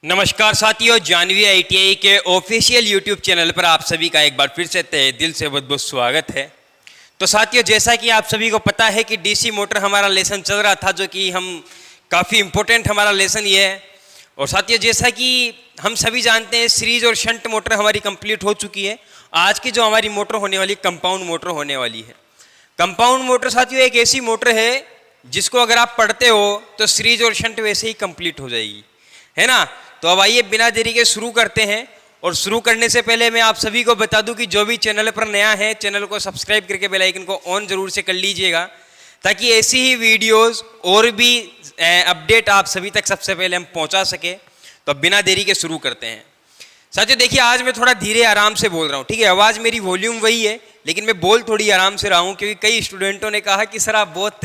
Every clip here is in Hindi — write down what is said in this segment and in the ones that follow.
नमस्कार साथियों, जानवी आईटीआई के ऑफिशियल यूट्यूब चैनल पर आप सभी का एक बार फिर से तहे दिल से बहुत बहुत स्वागत है। तो साथियों, जैसा कि आप सभी को पता है कि डीसी मोटर हमारा लेसन चल रहा था, जो कि हम काफ़ी इम्पोर्टेंट हमारा लेसन ये है। और साथियों, जैसा कि हम सभी जानते हैं, सीरीज और शंट मोटर हमारी कंप्लीट हो चुकी है। आज की जो हमारी मोटर होने वाली कंपाउंड मोटर होने वाली है। कंपाउंड मोटर साथियों एक ऐसी मोटर है जिसको अगर आप पढ़ते हो तो सीरीज और शंट वैसे ही कंप्लीट हो जाएगी, है ना। तो अब आइए बिना देरी के शुरू करते हैं। और शुरू करने से पहले मैं आप सभी को बता दूं कि जो भी चैनल पर नया है, चैनल को सब्सक्राइब करके बेल आइकन को ऑन जरूर से कर लीजिएगा, ताकि ऐसी ही वीडियोस और भी अपडेट आप सभी तक सबसे पहले हम पहुंचा सके। तो बिना देरी के शुरू करते हैं। साथियों देखिए, आज मैं थोड़ा धीरे आराम से बोल रहा हूँ, ठीक है। आवाज़ मेरी वॉल्यूम वही है, लेकिन मैं बोल थोड़ी आराम से रहा हूँ, क्योंकि कई स्टूडेंटों ने कहा कि सर आप बहुत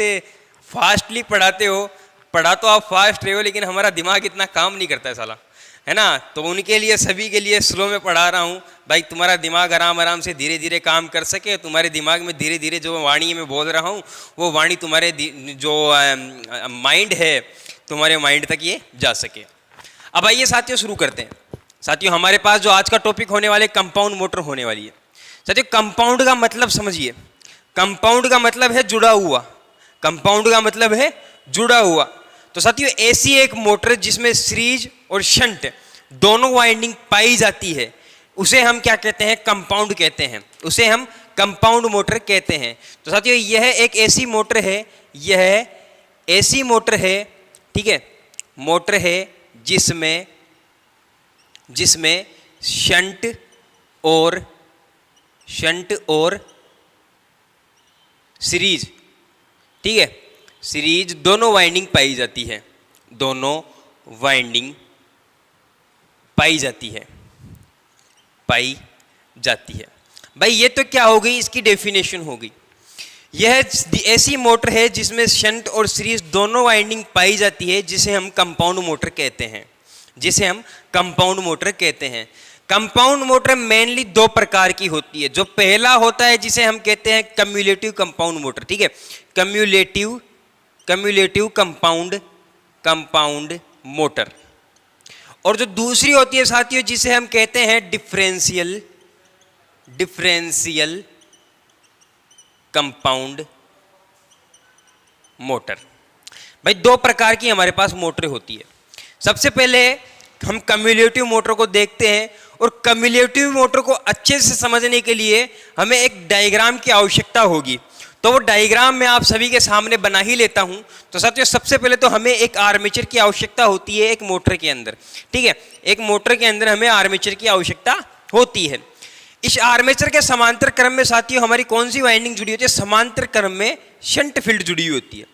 फास्टली पढ़ाते हो। पढ़ा तो आप फास्ट रहे हो, लेकिन हमारा दिमाग इतना काम नहीं करता है साला, है ना। तो उनके लिए, सभी के लिए स्लो में पढ़ा रहा हूँ भाई, तुम्हारा दिमाग आराम आराम से धीरे धीरे काम कर सके। तुम्हारे दिमाग में धीरे धीरे जो वाणी मैं बोल रहा हूँ, वो वाणी तुम्हारे जो माइंड है, तुम्हारे माइंड तक ये जा सके। अब आइए साथियों शुरू करते हैं। साथियों हमारे पास जो आज का टॉपिक होने वाले कंपाउंड मोटर होने वाली है। साथियों कंपाउंड का मतलब समझिए। कंपाउंड का मतलब है जुड़ा हुआ। कंपाउंड का मतलब है जुड़ा हुआ। तो साथियों ऐसी एक मोटर जिसमें सीरीज और शंट दोनों वाइंडिंग पाई जाती है, उसे हम क्या कहते हैं? कंपाउंड कहते हैं। उसे हम कंपाउंड मोटर कहते हैं। तो साथियों यह एक ऐसी मोटर है, यह ऐसी मोटर है, ठीक है, मोटर है जिसमें शंट और सीरीज, ठीक है, सीरीज दोनों वाइंडिंग पाई जाती है। दोनों वाइंडिंग पाई जाती है भाई ये तो क्या हो गई? इसकी डेफिनेशन हो गई। यह ऐसी मोटर है जिसमें शंट और सीरीज दोनों वाइंडिंग पाई जाती है, जिसे हम कंपाउंड मोटर कहते हैं। जिसे हम कंपाउंड मोटर कहते हैं। कंपाउंड मोटर मेनली दो प्रकार की होती है। जो पहला होता है जिसे हम कहते हैं कम्युलेटिव कंपाउंड मोटर, ठीक है, कम्युलेटिव कंपाउंड मोटर। और जो दूसरी होती है साथियों, जिसे हम कहते हैं डिफरेंशियल कंपाउंड मोटर। भाई दो प्रकार की हमारे पास मोटर होती है। सबसे पहले हम कम्युलेटिव मोटर को देखते हैं। और कम्युलेटिव मोटर को अच्छे से समझने के लिए हमें एक डायग्राम की आवश्यकता होगी। तो वो डायग्राम मैं आप सभी के सामने बना ही लेता हूं। तो साथियों सबसे पहले तो हमें एक आर्मेचर की आवश्यकता होती है एक मोटर के अंदर, ठीक है। एक मोटर के अंदर हमें आर्मेचर की आवश्यकता होती है। इस आर्मेचर के समांतर क्रम में साथियों हमारी कौन सी वाइंडिंग जुड़ी होती है? समांतर क्रम में शंट फील्ड जुड़ी होती है।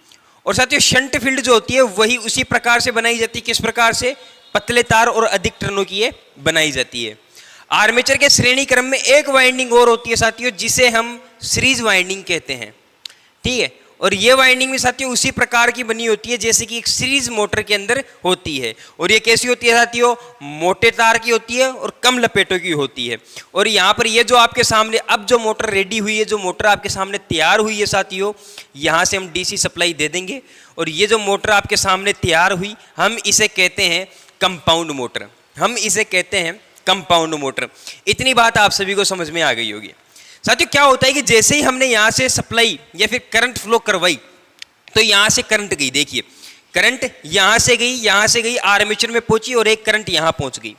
और साथियों शंट फील्ड जो होती है वही उसी प्रकार से बनाई जाती है। किस प्रकार से? पतले तार और अधिक टर्नों की ये बनाई जाती है। आर्मेचर के श्रेणी क्रम में एक वाइंडिंग और होती है साथियों, जिसे हम सीरीज वाइंडिंग कहते हैं, ठीक है। और ये वाइंडिंग भी साथियों उसी प्रकार की बनी होती है जैसे कि एक सीरीज मोटर के अंदर होती है। और ये कैसी होती है साथियों? मोटे तार की होती है और कम लपेटों की होती है। और यहाँ पर ये जो आपके सामने अब जो मोटर रेडी हुई है, जो मोटर आपके सामने तैयार हुई है साथियों, यहाँ से हम डीसी सप्लाई दे देंगे। और ये जो मोटर आपके सामने तैयार हुई, हम इसे कहते हैं कंपाउंड मोटर। हम इसे कहते हैं कंपाउंड मोटर। इतनी बात आप सभी को समझ में आ गई होगी। साथियों क्या होता है कि जैसे ही हमने यहाँ से सप्लाई या फिर करंट फ्लो करवाई, तो यहाँ से करंट गई। देखिए करंट यहाँ से गई आर्मेचर में पहुंची और एक करंट यहाँ पहुंच गई।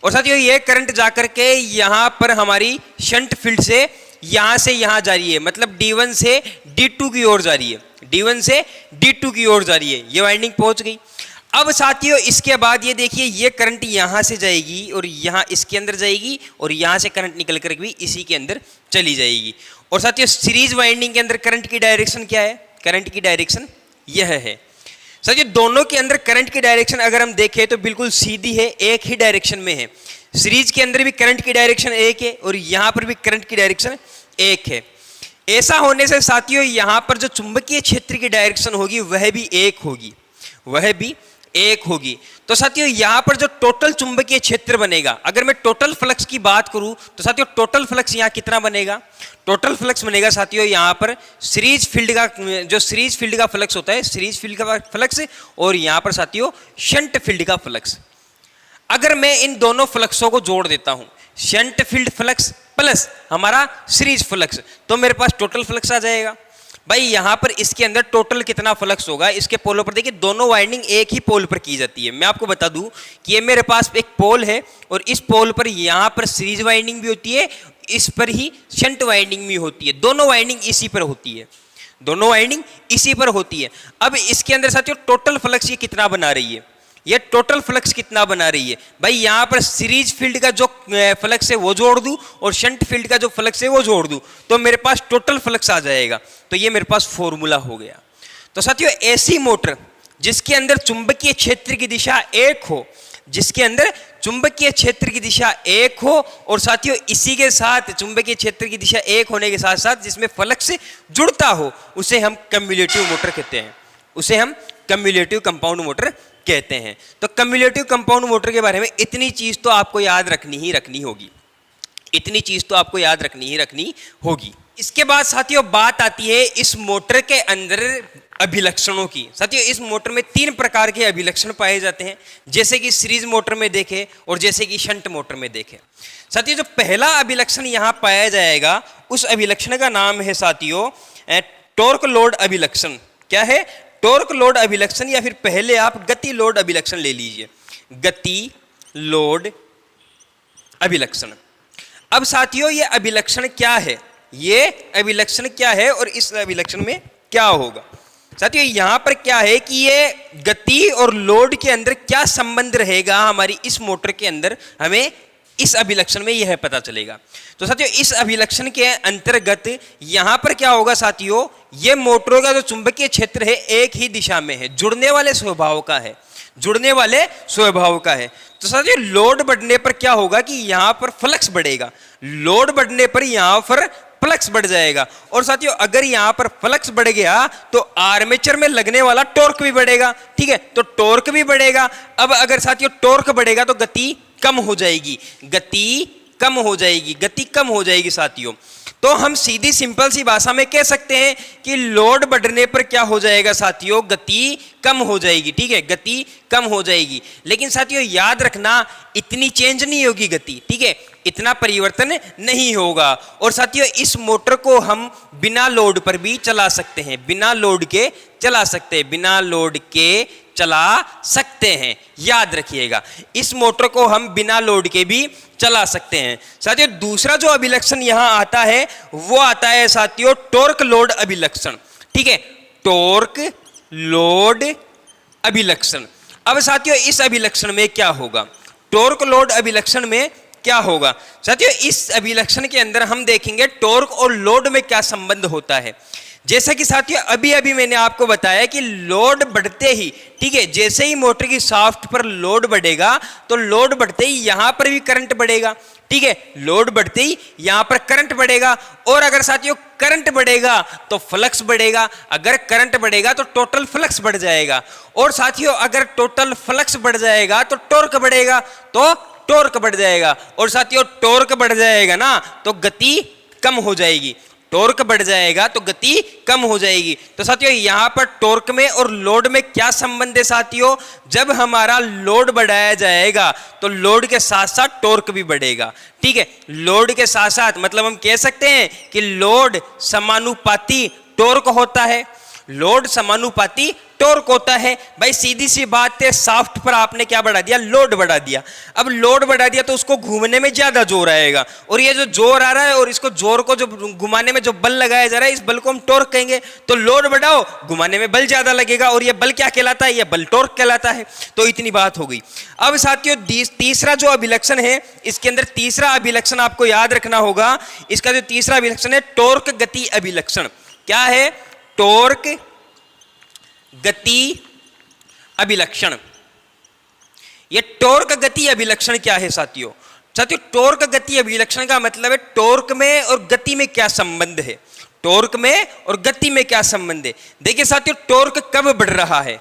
और साथियों ये करंट जाकर के यहाँ पर हमारी शंट फील्ड से यहाँ से यहाँ जा रही है, मतलब D1 से D2 की ओर जा रही है। D1 से D2 की ओर जा रही है। ये वाइंडिंग पहुंच गई। अब साथियों इसके बाद ये देखिए, ये करंट यहाँ से जाएगी और यहाँ इसके अंदर जाएगी, और यहाँ से करंट निकल कर भी इसी के अंदर चली जाएगी। और साथियों सीरीज वाइंडिंग के अंदर करंट की डायरेक्शन क्या है? करंट की डायरेक्शन यह है। साथियों दोनों के अंदर करंट की डायरेक्शन अगर हम देखें तो बिल्कुल सीधी है, एक ही डायरेक्शन में है। सीरीज के अंदर भी करंट की डायरेक्शन एक है और यहाँ पर भी करंट की डायरेक्शन एक है। ऐसा होने से साथियों यहाँ पर जो चुंबकीय क्षेत्र की डायरेक्शन होगी वह भी एक होगी। तो साथियों यहाँ पर जो टोटल चुंबकीय क्षेत्र बनेगा, अगर मैं टोटल फ्लक्स की बात करूं तो साथियों टोटल फ्लक्स यहाँ कितना बनेगा? टोटल फ्लक्स बनेगा साथियों यहाँ पर सीरीज फील्ड का, जो सीरीज फील्ड का फ्लक्स होता है, सीरीज फील्ड का फ्लक्स, और यहाँ पर साथियों शंट फील्ड का फ्लक्स। अगर मैं इन दोनों फ्लक्सों को जोड़ देता हूं, शंट फील्ड फ्लक्स प्लस हमारा सीरीज फ्लक्स, तो मेरे पास टोटल फ्लक्स आ जाएगा। भाई यहां पर इसके अंदर टोटल कितना फ्लक्स होगा, इसके पोलों पर देखिए दोनों वाइंडिंग एक ही पोल पर की जाती है। मैं आपको बता दूं कि ये मेरे पास एक पोल है और इस पोल पर यहां पर सीरीज वाइंडिंग भी होती है, इस पर ही शंट वाइंडिंग भी होती है, दोनों वाइंडिंग इसी पर होती है, दोनों वाइंडिंग इसी पर होती है। अब इसके अंदर साथियों टोटल फ्लक्स ये कितना बना रही है, ये टोटल फ्लक्स कितना बना रही है। भाई यहां पर सीरीज फील्ड का जो फ्लक्स है वो जोड़ दूं और शंट फील्ड का जो फ्लक्स है वो जोड़ दूं तो मेरे पास टोटल फ्लक्स आ जाएगा। तो ये मेरे पास फॉर्मूला हो गया। तो साथियों ऐसी मोटर जिसके अंदर चुंबकीय क्षेत्र की दिशा एक हो, जिसके अंदर चुंबकीय क्षेत्र की दिशा एक हो और साथियों इसी के साथ चुंबकीय क्षेत्र की दिशा एक होने के साथ साथ जिसमें फ्लक्स जुड़ता हो, उसे हम कम्युलेटिव मोटर कहते हैं, उसे हम कम्युलेटिव कंपाउंड मोटर कहते हैं। तो कम्युलेटिव कंपाउंड मोटर के बारे में इतनी चीज तो आपको याद रखनी होगी, इतनी चीज तो आपको याद रखनी होगी। इसके बाद साथियों बात आती है इस मोटर के अंदर अभिलक्षणों की। साथियों इस मोटर में 3 प्रकार के अभिलक्षण पाए जाते हैं, जैसे कि सीरीज मोटर में देखे और जैसे कि शंट मोटर में देखे। साथियों जो पहला अभिलक्षण यहां पाया जाएगा उस अभिलक्षण का नाम है साथियों टॉर्क लोड अभिलक्षण। क्या है? टॉर्क लोड अभिलक्षण, या फिर पहले आप गति लोड अभिलक्षण ले लीजिए, गति लोड अभिलक्षण। अब साथियों ये अभिलक्षण क्या है, ये अभिलक्षण क्या है और इस अभिलक्षण में क्या होगा। साथियों यहां पर क्या है कि ये गति और लोड के अंदर क्या संबंध रहेगा हमारी इस मोटर के अंदर, हमें इस अभिलक्षण में यह पता चलेगा। तो साथियों इस अभिलक्षण के अंतर्गत यहां पर क्या होगा साथियों, ये मोटरों का जो चुंबकीय क्षेत्र है एक ही दिशा में है, जुड़ने वाले स्वभाव का है, जुड़ने वाले स्वभाव का है। तो साथियों लोड बढ़ने पर क्या होगा कि यहां पर फ्लक्स बढ़ेगा, लोड बढ़ने पर यहां पर फ्लक्स बढ़ जाएगा। और साथियों अगर यहां पर फ्लक्स बढ़ गया तो आर्मेचर में लगने वाला टॉर्क भी बढ़ेगा, ठीक है, तो टॉर्क भी बढ़ेगा। अब अगर साथियों टॉर्क बढ़ेगा तो गति कम हो जाएगी, गति कम हो जाएगी, गति कम हो जाएगी साथियों। तो हम सीधी सिंपल सी भाषा में कह सकते हैं कि लोड बढ़ने पर क्या हो जाएगा साथियों, गति कम हो जाएगी, ठीक है, गति कम हो जाएगी। लेकिन साथियों याद रखना इतनी चेंज नहीं होगी गति, ठीक है, इतना परिवर्तन नहीं होगा। और साथियों इस मोटर को हम बिना लोड पर भी चला सकते हैं, बिना लोड के चला सकते हैं, बिना लोड के चला सकते हैं, याद रखिएगा इस मोटर को हम बिना लोड के भी चला सकते हैं। साथियों दूसरा जो अभिलक्षण यहां आता है वो आता है साथियों टॉर्क लोड अभिलक्षण, ठीक है, टॉर्क लोड अभिलक्षण। अब साथियों इस अभिलक्षण में क्या होगा, टॉर्क लोड अभिलक्षण में क्या होगा साथियों, इस अभिलक्षण के अंदर हम देखेंगे टॉर्क और लोड में क्या संबंध होता है। जैसा कि साथियों अभी अभी मैंने आपको बताया कि लोड बढ़ते ही, ठीक है, जैसे ही मोटर की शाफ्ट पर लोड बढ़ेगा तो लोड बढ़ते ही यहां पर भी करंट बढ़ेगा, ठीक है, लोड बढ़ते ही यहां पर करंट बढ़ेगा। और अगर साथियों करंट बढ़ेगा तो फ्लक्स बढ़ेगा, अगर करंट बढ़ेगा तो टोटल फ्लक्स बढ़ जाएगा, और साथियों अगर टोटल फ्लक्स बढ़ जाएगा तो टॉर्क बढ़ेगा, तो टॉर्क बढ़ जाएगा, और साथियों टॉर्क बढ़ जाएगा ना तो गति कम हो जाएगी, टॉर्क बढ़ जाएगा तो गति कम हो जाएगी। तो साथियों यहां पर टॉर्क में और लोड में क्या संबंध है साथियों, जब हमारा लोड बढ़ाया जाएगा तो लोड के साथ साथ टॉर्क भी बढ़ेगा, ठीक है, लोड के साथ साथ मतलब हम कह सकते हैं कि लोड समानुपाती टॉर्क होता है, लोड समानुपाती टॉर्क होता है। भाई सीधी सी बात है, शाफ्ट पर आपने क्या बढ़ा दिया, लोड बढ़ा दिया। अब लोड बढ़ा दिया तो उसको घूमने में ज्यादा जोर आएगा, और ये जो जोर आ रहा है और इसको जोर को जो घुमाने में जो बल लगाया जा रहा है इस बल को हम टॉर्क कहेंगे। तो लोड बढ़ाओ, घुमाने में बल ज्यादा लगेगा, और ये बल क्या कहलाता है, ये बल टॉर्क कहलाता है। तो इतनी बात हो गई। अब साथियों तीसरा जो अभिलक्षण है, इसके अंदर तीसरा अभिलक्षण आपको याद रखना होगा। इसका जो तीसरा अभिलक्षण है टॉर्क गति अभिलक्षण। क्या है? टॉर्क गति अभिलक्षण। ये टॉर्क गति अभिलक्षण क्या है साथियों? साथियों टॉर्क गति अभिलक्षण का मतलब है टॉर्क में और गति में क्या संबंध है, टॉर्क में और गति में क्या संबंध है। देखिए साथियों टॉर्क कब बढ़ रहा है,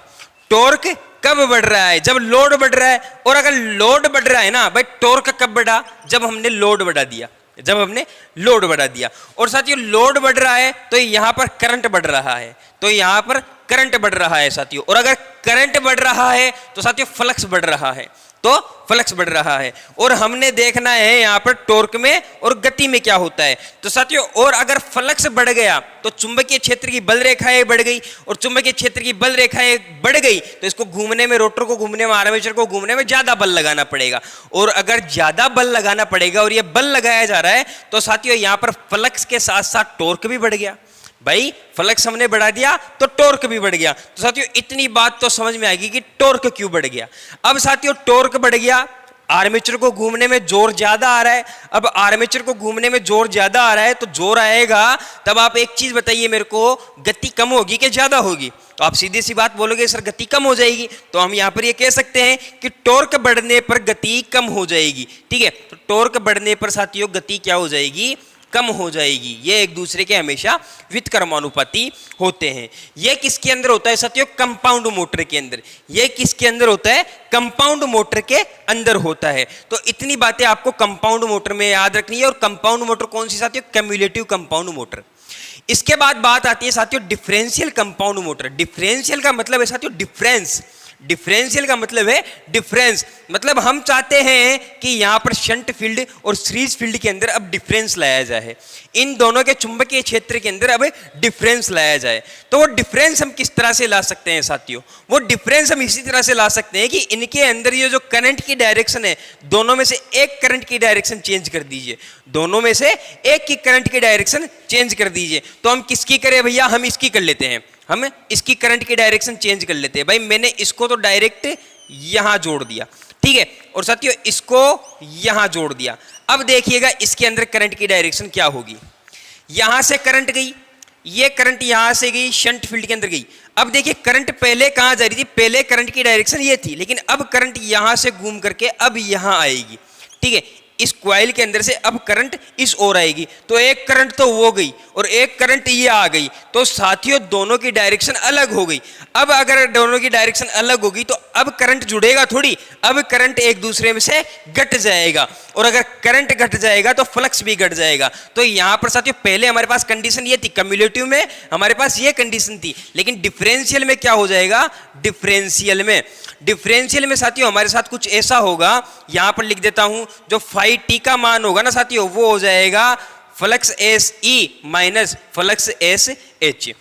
टॉर्क कब बढ़ रहा है, जब लोड बढ़ रहा है। और अगर लोड बढ़ रहा है ना भाई, टॉर्क कब बढ़ा, जब हमने लोड बढ़ा दिया, जब हमने लोड बढ़ा दिया। और साथियों लोड बढ़ रहा है तो यहां पर करंट बढ़ रहा है, तो यहां पर करंट बढ़ रहा है साथियों। और अगर करंट बढ़ रहा है तो साथियों फ्लक्स बढ़ रहा है, तो फ्लक्स बढ़ रहा है। और हमने देखना है यहाँ पर टॉर्क में और गति में क्या होता है। तो साथियों, और अगर फ्लक्स बढ़ गया तो चुंबकीय क्षेत्र की बल रेखाएं बढ़ गई, और चुंबकीय क्षेत्र की बल रेखाएं बढ़ गई तो इसको घूमने में, रोटर को घूमने में, आर्मेचर को घूमने में ज्यादा बल लगाना पड़ेगा। और अगर ज्यादा बल लगाना पड़ेगा और ये बल लगाया जा रहा है तो साथियों यहाँ पर फ्लक्स के साथ साथ टॉर्क भी बढ़ गया। भाई फ्लक्स हमने बढ़ा दिया तो टॉर्क भी बढ़ गया। तो साथियों इतनी बात तो समझ में आएगी कि टॉर्क क्यों बढ़ गया। अब साथियों टॉर्क बढ़ गया, आर्मेचर को घूमने में जोर ज्यादा आ रहा है। अब आर्मेचर को घूमने में जोर ज्यादा आ रहा है तो जोर आएगा, तब आप एक चीज बताइए मेरे को, गति कम होगी कि ज्यादा होगी? तो आप सीधी सी बात बोलोगे सर गति कम हो जाएगी। तो हम यहां पर ये कह सकते हैं कि टॉर्क बढ़ने पर गति कम हो जाएगी। ठीक है, तो टॉर्क बढ़ने पर साथियों गति क्या हो जाएगी? कम हो जाएगी। ये एक दूसरे के हमेशा व्युत्क्रमानुपाती होते हैं। ये किसके अंदर होता है साथियों? कंपाउंड मोटर के अंदर। ये किसके अंदर होता है? कंपाउंड मोटर के अंदर होता है। तो इतनी बातें आपको कंपाउंड मोटर में याद रखनी है। और कंपाउंड मोटर कौन सी साथियों? Cumulative compound motor. इसके बाद बात आती है साथियों डिफरेंशियल कंपाउंड मोटर। डिफरेंशियल का मतलब है साथियों डिफरेंस। डिफरेंशियल का मतलब है डिफरेंस, मतलब हम चाहते हैं कि यहां पर शंट फील्ड और सीरीज फील्ड के अंदर अब डिफरेंस लाया जाए, इन दोनों के चुंबकीय क्षेत्र के अंदर अब डिफरेंस लाया जाए। तो वो डिफरेंस हम किस तरह से ला सकते हैं साथियों? वो डिफरेंस हम इसी तरह से ला सकते हैं कि इनके अंदर ये जो करंट की डायरेक्शन है, दोनों में से एक करंट की डायरेक्शन चेंज कर दीजिए। दोनों में से एक की करंट की डायरेक्शन चेंज कर दीजिए। तो हम किसकी करें भैया? हम इसकी कर लेते हैं, हम इसकी करंट की डायरेक्शन चेंज कर लेते हैं। भाई मैंने इसको तो डायरेक्ट यहां जोड़ दिया, ठीक है, और साथियों इसको यहां जोड़ दिया। अब देखिएगा इसके अंदर करंट की डायरेक्शन क्या होगी। यहां से करंट गई, ये करंट यहां से गई, शंट फील्ड के अंदर गई। अब देखिए करंट पहले कहां जा रही थी? पहले करंट की डायरेक्शन ये थी, लेकिन अब करंट यहां से घूम करके अब यहां आएगी। ठीक है, इस कॉइल के अंदर से अब करंट इस ओर आएगी। तो एक करंट तो वो गई और एक करंट ये आ गई। तो साथियों दोनों की डायरेक्शन अलग हो गई। अब अगर दोनों की डायरेक्शन अलग होगी तो अब करंट जुड़ेगा थोड़ी, अब करंट एक दूसरे में से घट जाएगा। और अगर करंट घट जाएगा तो फ्लक्स भी घट जाएगा। तो यहां पर साथियों पहले हमारे पास कंडीशन ये थी, कम्युलेटिव में हमारे पास ये कंडीशन थी, लेकिन डिफरेंशियल में क्या हो जाएगा? डिफरेंशियल में साथियों हमारे साथ कुछ ऐसा होगा, यहां पर लिख देता हूं, जो फाई टी का मान होगा ना साथियों, वो हो जाएगा flux S E minus flux S H.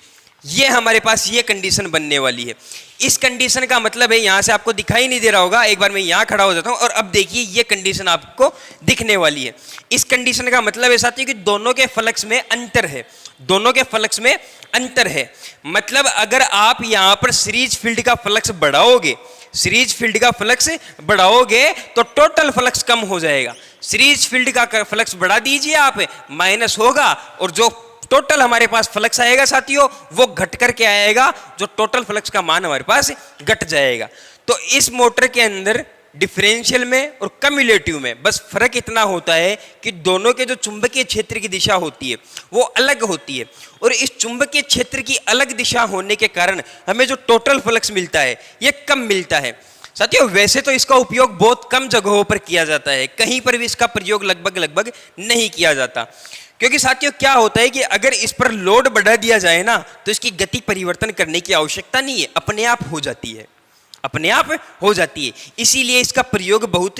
ये हमारे पास ये कंडीशन बनने वाली है। इस कंडीशन का मतलब है, यहां से आपको दिखाई नहीं दे रहा होगा, एक बार मैं यहां खड़ा हो जाता हूं और अब देखिए ये कंडीशन आपको दिखने वाली है। इस कंडीशन का मतलब है साथियों कि दोनों के फ्लक्स में अंतर है, दोनों के फ्लक्स में अंतर है। मतलब अगर आप यहां पर सीरीज फील्ड का फ्लक्स बढ़ाओगे, सीरीज फील्ड का फ्लक्स बढ़ाओगे तो टोटल फ्लक्स कम हो जाएगा। सीरीज फील्ड का फ्लक्स बढ़ा दीजिए आप, माइनस होगा, और जो टोटल हमारे पास फ्लक्स आएगा साथियों वो घट करके आएगा, जो टोटल फ्लक्स का मान हमारे पास घट जाएगा। तो इस मोटर के अंदर डिफरेंशियल में और कम्युलेटिव में बस फर्क इतना होता है कि दोनों के जो चुंबकीय क्षेत्र की दिशा होती है वो अलग होती है, और इस चुंबकीय क्षेत्र की अलग दिशा होने के कारण हमें जो टोटल फ्लक्स मिलता है ये कम मिलता है। साथियों वैसे तो इसका उपयोग बहुत कम जगहों पर किया जाता है, कहीं पर भी इसका प्रयोग लगभग नहीं किया जाता, क्योंकि साथियों क्या होता है कि अगर इस पर लोड बढ़ा दिया जाए ना तो इसकी गति परिवर्तन करने की आवश्यकता नहीं है, अपने आप हो जाती है, अपने आप हो जाती है। इसीलिए इसका प्रयोग बहुत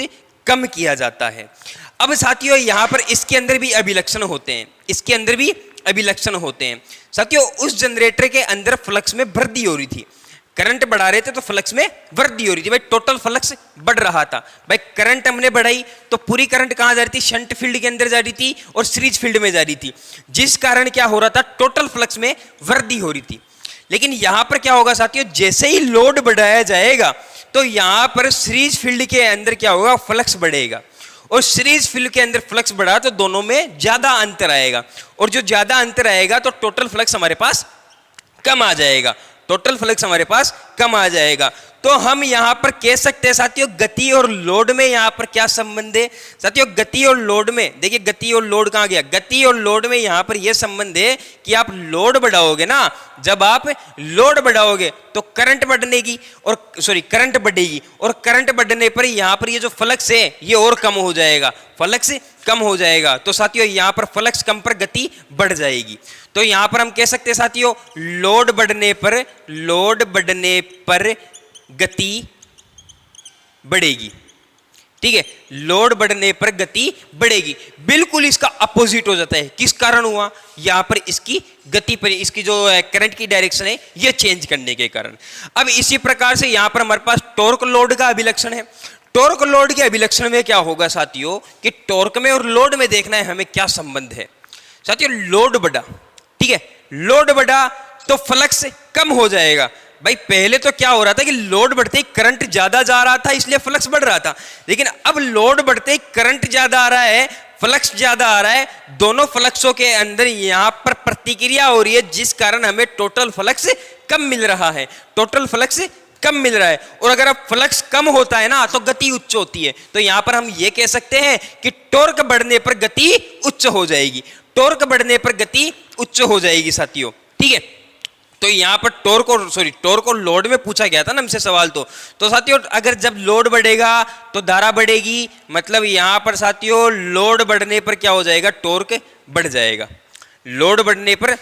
कम किया जाता है। अब साथियों यहां पर इसके अंदर भी अभिलक्षण होते हैं, इसके अंदर भी अभिलक्षण होते हैं। साथियों उस जनरेटर के अंदर फ्लक्स में वृद्धि हो रही थी, करंट बढ़ा रहे थे तो फ्लक्स में वृद्धि हो रही थी। भाई टोटल फ्लक्स बढ़ रहा था, भाई करंट हमने बढ़ाई तो पूरी करंट कहां जा रही थी? शंट फील्ड के अंदर जा रही थी और सीरीज फील्ड में जा रही थी, जिस कारण क्या हो रहा था? टोटल फ्लक्स में वृद्धि हो रही थी। लेकिन यहां पर क्या होगा साथियों? जैसे ही लोड बढ़ाया जाएगा तो यहां पर सीरीज फील्ड के अंदर क्या होगा? फ्लक्स बढ़ेगा, और सीरीज फील्ड के अंदर फ्लक्स बढ़ा तो दोनों में ज्यादा अंतर आएगा, और जो ज्यादा अंतर आएगा तो टोटल फ्लक्स हमारे पास कम आ जाएगा, टोटल फ्लक्स हमारे पास कम आ जाएगा। तो हम यहां पर कह सकते हैं साथियों गति और लोड में यहां पर क्या संबंध है? साथियों गति और लोड में देखिए, गति और लोड कहां गया? गति और लोड में यहां पर यह संबंध है कि आप लोड बढ़ाओगे ना, जब आप लोड बढ़ाओगे तो करंट बढ़ेगी करंट बढ़ेगी, और करंट बढ़ने पर यहां पर ये जो फ्लक्स है ये और कम हो जाएगा, फ्लक्स कम हो जाएगा। तो साथियों यहां पर फ्लक्स कम पर गति बढ़ जाएगी। तो यहां पर हम कह सकते हैं साथियों लोड बढ़ने पर गति बढ़ेगी, ठीक है, लोड बढ़ने पर गति बढ़ेगी। बिल्कुल इसका अपोजिट हो जाता है। किस कारण हुआ? यहां पर इसकी गति पर, इसकी जो करंट की डायरेक्शन है ये चेंज करने के कारण। अब इसी प्रकार से यहां पर हमारे पास टॉर्क लोड का अभिलक्षण है। टॉर्क लोड के अभिलक्षण में क्या होगा साथियों कि टॉर्क में और लोड में देखना है हमें क्या संबंध है। साथियों लोड बढ़ा, ठीक है, लोड बढ़ा तो फ्लक्स कम हो जाएगा। भाई पहले तो क्या हो रहा था कि लोड बढ़ते ही करंट ज्यादा जा रहा था इसलिए फ्लक्स बढ़ रहा था, लेकिन अब लोड बढ़ते ही करंट ज्यादा आ रहा है, फ्लक्स ज्यादा आ रहा है। दोनों फ्लक्सों के अंदर यहां पर प्रतिक्रिया हो रही है जिस कारण हमें टोटल फ्लक्स कम मिल रहा है, टोटल फ्लक्स कम मिल रहा है। और अगर अब फ्लक्स कम होता है ना तो गति उच्च होती है। तो यहां पर हम ये कह सकते हैं कि टॉर्क बढ़ने पर गति उच्च हो जाएगी, टॉर्क बढ़ने पर गति उच्च हो जाएगी साथियों, ठीक है। तो यहां पर टॉर्क और लोड में पूछा गया था ना हमसे सवाल। तो साथियों अगर जब लोड बढ़ेगा तो धारा बढ़ेगी, मतलब यहां पर साथियों लोड बढ़ने पर क्या हो जाएगा? टॉर्क बढ़ जाएगा। लोड बढ़ने पर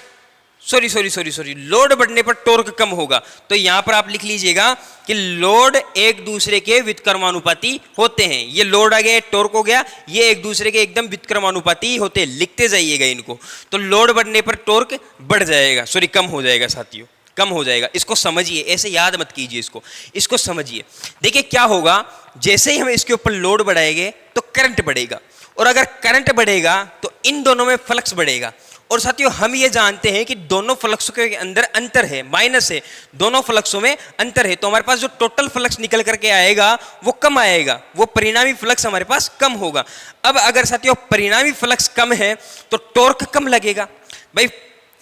लोड बढ़ने पर टॉर्क कम होगा। तो यहां पर आप लिख लीजिएगा कि लोड एक दूसरे के व्युत्क्रमानुपाती होते हैं। ये लोड आ गया, टॉर्क हो गया, ये एक दूसरे के एकदम व्युत्क्रमानुपाती होते हैं। लिखते जाइएगा इनको। तो लोड बढ़ने पर टॉर्क बढ़ जाएगा, कम हो जाएगा साथियों, कम हो जाएगा। इसको समझिए, ऐसे याद मत कीजिए, इसको समझिए। देखिए क्या होगा, जैसे ही हम इसके ऊपर लोड बढ़ाएंगे तो करंट बढ़ेगा, और अगर करंट बढ़ेगा तो इन दोनों में फ्लक्स बढ़ेगा। और साथियों हम ये जानते हैं कि दोनों फ्लक्सों के अंदर अंतर है, माइनस है, दोनों फ्लक्सों में अंतर है। तो हमारे पास जो टोटल फ्लक्स निकल करके आएगा वो कम आएगा, वो परिणामी फ्लक्स हमारे पास कम होगा। अब अगर साथियों परिणामी फ्लक्स कम है तो टॉर्क कम लगेगा। भाई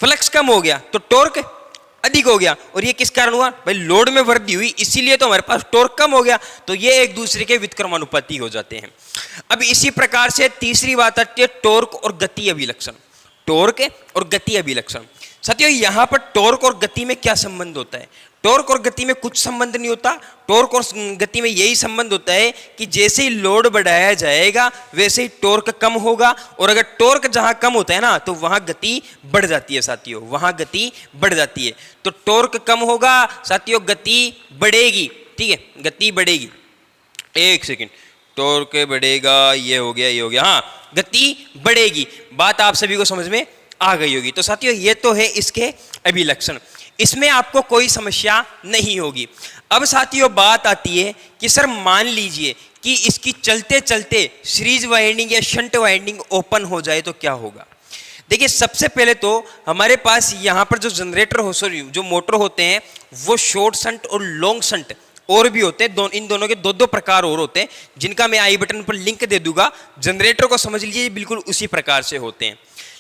फ्लक्स कम हो गया तो टॉर्क अधिक हो गया, और ये किस कारण हुआ? भाई लोड में वृद्धि हुई, इसीलिए तो हमारे पास टॉर्क कम हो गया। तो ये एक दूसरे के व्युत्क्रमानुपाती हो जाते हैं। अब इसी प्रकार से तीसरी बात आती है टॉर्क और गति अभिलक्षण। टॉर्क और गति अभिलक्षण। साथियों यहां पर टॉर्क और गति में क्या संबंध होता है? टॉर्क और गति में कुछ संबंध नहीं होता। टॉर्क और गति में यही संबंध होता है कि जैसे ही लोड बढ़ाया जाएगा वैसे ही टॉर्क कम होगा, और अगर टॉर्क जहां कम होता है ना तो वहां गति बढ़ जाती है साथियों, वहां गति बढ़ जाती है। तो टॉर्क कम होगा साथियों, गति बढ़ेगी, ठीक है, गति बढ़ेगी। एक सेकेंड, टॉर्क बढ़ेगा, ये हो गया, हाँ गति बढ़ेगी। बात आप सभी को समझ में आ गई होगी। तो साथियों ये तो है इसके अभिलक्षण, इसमें आपको कोई समस्या नहीं होगी। अब साथियों बात आती है कि सर मान लीजिए कि इसकी चलते चलते सीरीज वाइंडिंग या शंट वाइंडिंग ओपन हो जाए तो क्या होगा? देखिए सबसे पहले तो हमारे पास यहाँ पर जो जनरेटर जो मोटर होते हैं वो शॉर्ट शंट और लॉन्ग शंट और भी होते हैं। इन दोनों के दो प्रकार और होते हैं जिनका मैं आई बटन पर लिंक दे दूंगा। जनरेटर को समझ लीजिए बिल्कुल उसी प्रकार से होते हैं।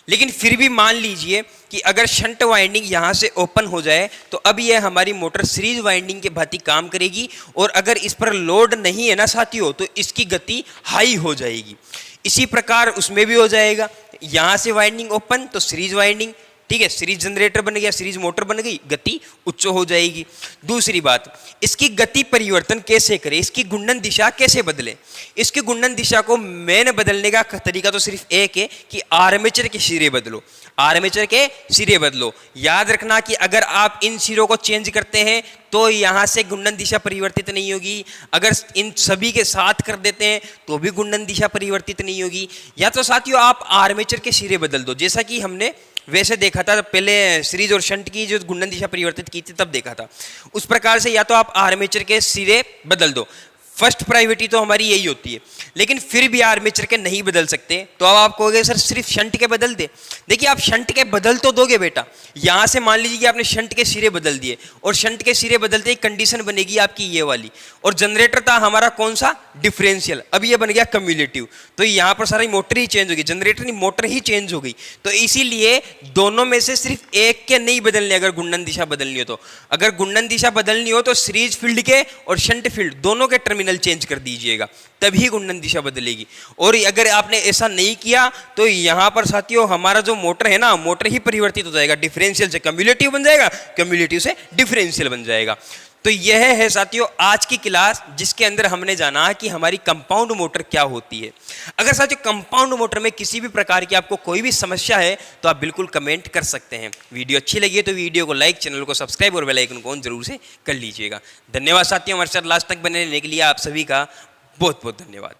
लेकिन फिर भी मान लीजिए कि अगर शंट वाइंडिंग यहाँ से ओपन हो जाए तो अब ये हमारी मोटर सीरीज वाइंडिंग के भांति काम करेगी, और अगर इस पर लोड नहीं है ना साथियों तो इसकी गति हाई हो जाएगी। इसी प्रकार उसमें भी हो जाएगा, यहाँ से वाइंडिंग ओपन तो सीरीज वाइंडिंग, ठीक है, सीरीज जनरेटर बन गया, सीरीज मोटर बन गई, गति उच्च हो जाएगी। दूसरी बात, इसकी गति परिवर्तन कैसे करें, इसकी घूर्णन दिशा कैसे बदले? इसकी घूर्णन दिशा को मेन बदलने का तरीका तो सिर्फ एक है कि आर्मेचर के सिरे बदलो, आर्मेचर के सिरे बदलो। याद रखना कि अगर आप इन सिरों को चेंज करते हैं तो यहां से घूर्णन दिशा परिवर्तित नहीं होगी, अगर इन सभी के साथ कर देते हैं तो भी घूर्णन दिशा परिवर्तित नहीं होगी। या तो साथियों आप आर्मेचर के सिरे बदल दो, जैसा कि हमने वैसे देखा था पहले सीरीज और शंट की जो घूर्णन दिशा परिवर्तित की थी तब देखा था। उस प्रकार से या तो आप आर्मेचर के सिरे बदल दो। फर्स्ट प्रायोरिटी तो हमारी यही होती है, लेकिन फिर भी आर्मेचर के नहीं बदल सकते तो अब आप कहोगे सर सिर्फ शंट के बदल दे। देखिए आप शंट के बदल तो दोगे बेटा, यहां से मान लीजिए कि आपने शंट के सिरे बदल दिए, और शंट के सिरे बदलते ही कंडीशन बनेगी आपकी ये वाली, और जनरेटर था हमारा कौन सा? डिफरेंशियल, अब ये बन गया कम्युलेटिव। तो यहां पर सारी मोटर ही चेंज होगी, जनरेटर नहीं मोटर ही चेंज हो गई। तो इसीलिए दोनों में से सिर्फ एक के नहीं बदलने अगर घूर्णन दिशा बदलनी हो तो। अगर घूर्णन दिशा बदलनी हो तो सीरीज फील्ड के और शंट फील्ड दोनों के टर्मिनल चेंज कर दीजिएगा, तभी घूर्णन दिशा बदलेगी। और अगर आपने ऐसा नहीं किया तो यहां पर साथियों हमारा जो मोटर है ना, मोटर ही परिवर्तित हो जाएगा, डिफरेंशियल से कम्युलेटिव बन जाएगा, कम्युलेटिव से डिफरेंशियल बन जाएगा। तो यह है साथियों आज की क्लास जिसके अंदर हमने जाना कि हमारी कंपाउंड मोटर क्या होती है। अगर साथियों कंपाउंड मोटर में किसी भी प्रकार की आपको कोई भी समस्या है तो आप बिल्कुल कमेंट कर सकते हैं। वीडियो अच्छी लगी है तो वीडियो को लाइक, चैनल को सब्सक्राइब और बेल आइकन को ऑन जरूर से कर लीजिएगा। धन्यवाद साथियों, हमारे साथ लास्ट तक बने रहने के लिए आप सभी का बहुत बहुत धन्यवाद।